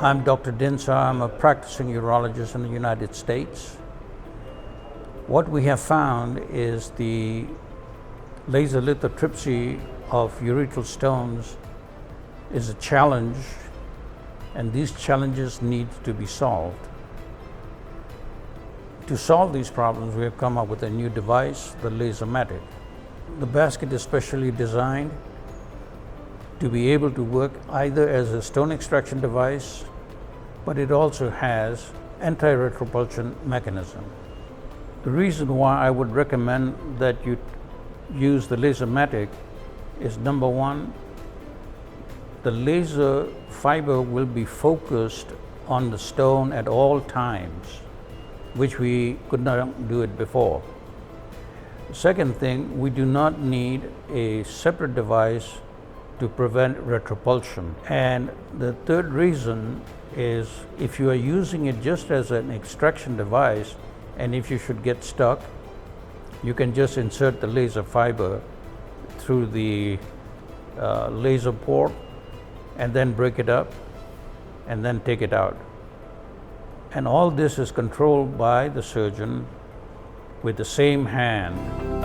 I'm Dr. Dhindsa. I'm a practicing urologist in the United States. What we have found is the laser lithotripsy of urethral stones is a challenge, and these challenges need to be solved. To solve these problems, we have come up with a new device, the Lasermatic. The basket is specially designed to be able to work either as a stone extraction device, but it also has anti-retropulsion mechanism. The reason why I would recommend that you use the Lasermatic is, number one, the laser fiber will be focused on the stone at all times, which we could not do it before. The second thing, we do not need a separate device to prevent retropulsion. And the third reason is, if you are using it just as an extraction device, and if you should get stuck, you can just insert the laser fiber through the laser port and then break it up and then take it out. And all this is controlled by the surgeon with the same hand.